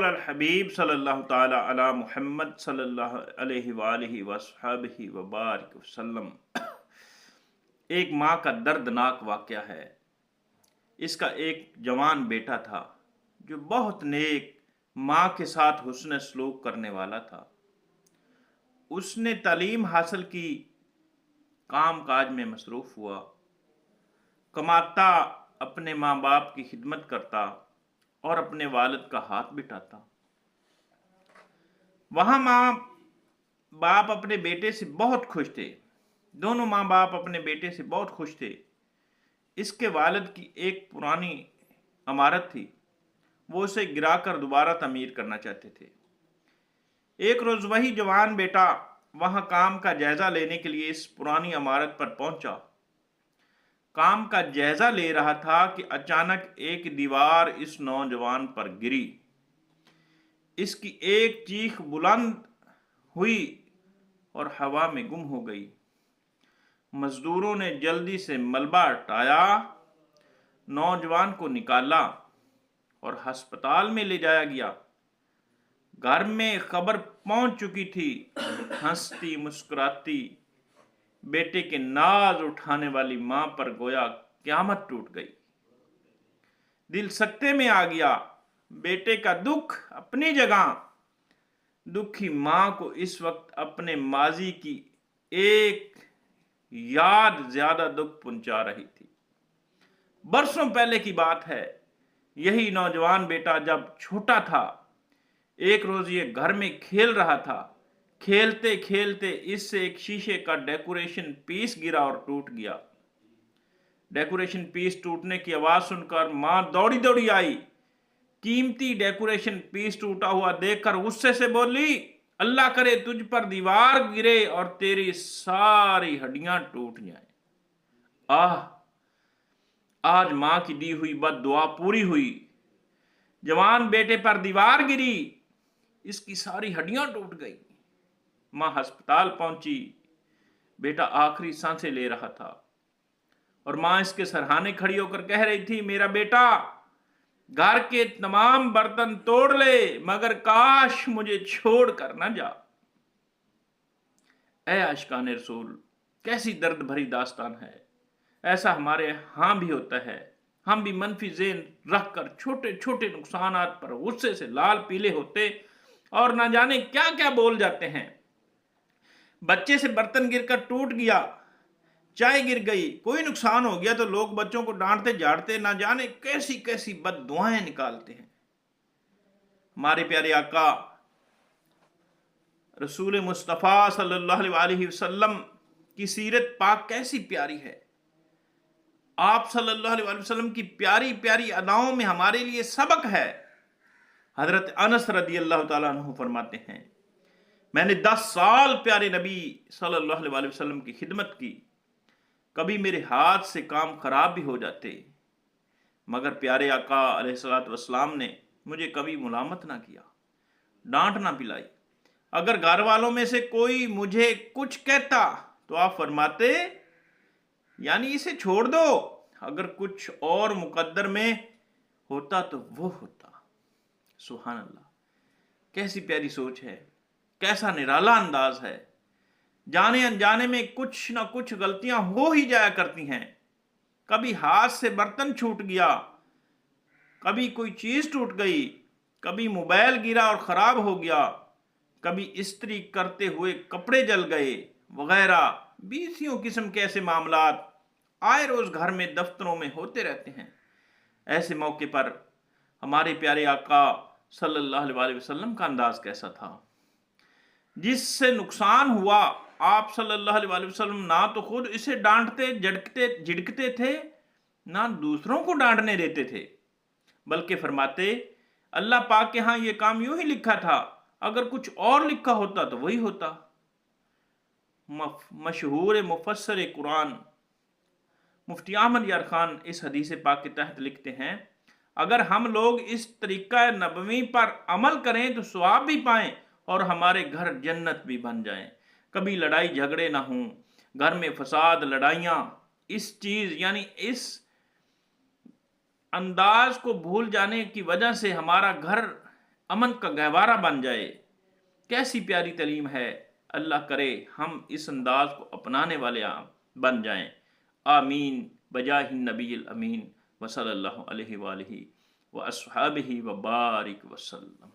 अल हबीब सल्लल्लाहु ताला अला मुहम्मद सल्लल्लाहु अलैहि वालिहि वसहबिहि वबारिक वसल्लम। एक माँ का दर्दनाक वाक़या है। इसका एक जवान बेटा था जो बहुत नेक, माँ के साथ हुस्न सलूक करने वाला था। उसने तालीम हासिल की, काम काज में मसरूफ़ हुआ, कमाता, अपने माँ बाप की खिदमत करता और अपने वालिद का हाथ बिठाता। वहाँ माँ बाप अपने बेटे से बहुत खुश थे। दोनों माँ बाप अपने बेटे से बहुत खुश थे। इसके वालिद की एक पुरानी इमारत थी, वो उसे गिराकर दोबारा तमीर करना चाहते थे। एक रोज़ वही जवान बेटा वहाँ काम का जायज़ा लेने के लिए इस पुरानी इमारत पर पहुंचा। काम का जायज़ा ले रहा था कि अचानक एक दीवार इस नौजवान पर गिरी। इसकी एक चीख बुलंद हुई और हवा में गुम हो गई। मजदूरों ने जल्दी से मलबा हटाया, नौजवान को निकाला और अस्पताल में ले जाया गया। घर में खबर पहुंच चुकी थी। हंसती मुस्कुराती बेटे के नाज उठाने वाली मां पर गोया क़यामत टूट गई। दिल सकते में आ गया। बेटे का दुख अपनी जगह, दुखी मां को इस वक्त अपने माजी की एक याद ज्यादा दुख पहुंचा रही थी। बरसों पहले की बात है। यही नौजवान बेटा जब छोटा था, एक रोज ये घर में खेल रहा था। खेलते खेलते इससे एक शीशे का डेकोरेशन पीस गिरा और टूट गया। डेकोरेशन पीस टूटने की आवाज सुनकर मां दौड़ी दौड़ी आई। कीमती डेकोरेशन पीस टूटा हुआ देखकर गुस्से से बोली, अल्लाह करे तुझ पर दीवार गिरे और तेरी सारी हड्डियां टूट जाएं। आह, आज मां की दी हुई बद दुआ पूरी हुई। जवान बेटे पर दीवार गिरी, इसकी सारी हड्डियां टूट गई। मां अस्पताल पहुंची। बेटा आखिरी सांसें ले रहा था और मां इसके सरहाने खड़ी होकर कह रही थी, मेरा बेटा घर के तमाम बर्तन तोड़ ले, मगर काश मुझे छोड़ कर न जा। ऐ आशिकान रसूल, कैसी दर्द भरी दास्तान है। ऐसा हमारे यहाँ भी होता है। हम भी मनफी ज़ेन रखकर छोटे छोटे नुकसानात पर गुस्से से लाल पीले होते और न जाने क्या क्या बोल जाते हैं। बच्चे से बर्तन गिरकर टूट गया, चाय गिर गई, कोई नुकसान हो गया तो लोग बच्चों को डांटते झाड़ते ना जाने कैसी कैसी बद्दुआएं निकालते हैं। हमारे प्यारे आका रसूल मुस्तफ़ा सल्लल्लाहु अलैहि वसल्लम की सीरत पाक कैसी प्यारी है। आप सल्लल्लाहु अलैहि वसल्लम की प्यारी प्यारी अदाओं में हमारे लिए सबक है। हजरत अनस रदी अल्लाह ताला अन्हु फरमाते हैं, मैंने 10 साल प्यारे नबी सल्लल्लाहु अलैहि वसल्लम की खिदमत की। कभी मेरे हाथ से काम खराब भी हो जाते, मगर प्यारे आका अलैहिस्सलातु वस्सलाम ने मुझे कभी मुलामत ना किया, डांट ना पिलाई। अगर घर वालों में से कोई मुझे कुछ कहता तो आप फरमाते, यानी इसे छोड़ दो, अगर कुछ और मुकद्दर में होता तो वो होता। सुभान अल्लाह, कैसी प्यारी सोच है, कैसा निराला अंदाज है। जाने अनजाने में कुछ ना कुछ गलतियां हो ही जाया करती हैं। कभी हाथ से बर्तन छूट गया, कभी कोई चीज टूट गई, कभी मोबाइल गिरा और खराब हो गया, कभी इस्त्री करते हुए कपड़े जल गए वगैरह। बीसियों किस्म के ऐसे मामलात आए रोज घर में दफ्तरों में होते रहते हैं। ऐसे मौके पर हमारे प्यारे आका सल्लल्लाहु अलैहि वसल्लम का अंदाज कैसा था। जिससे नुकसान हुआ, आप सल्लल्लाहु अलैहि वसल्लम ना तो खुद इसे डांटते झिड़कते थे, ना दूसरों को डांटने देते थे, बल्कि फरमाते, अल्लाह पाक के यहां यह काम यूं ही लिखा था, अगर कुछ और लिखा होता तो वही होता। मशहूर मुफस्सर कुरान मुफ्ती अहमद यार खान इस हदीस पाक के तहत लिखते हैं, अगर हम लोग इस तरीका नबवी पर अमल करें तो सवाब भी पाएं और हमारे घर जन्नत भी बन जाएं। कभी लड़ाई झगड़े ना हों, घर में फसाद लड़ाइयाँ, इस चीज़ यानी इस अंदाज को भूल जाने की वजह से हमारा घर امن کا گہوارہ بن جائے۔ کیسی پیاری تعلیم ہے، اللہ کرے ہم اس انداز کو اپنانے والے بن جائیں۔ آمین بجاہ النبی الامین وصلی اللہ علیہ وآلہ و اصحابہ وبارک وسلم۔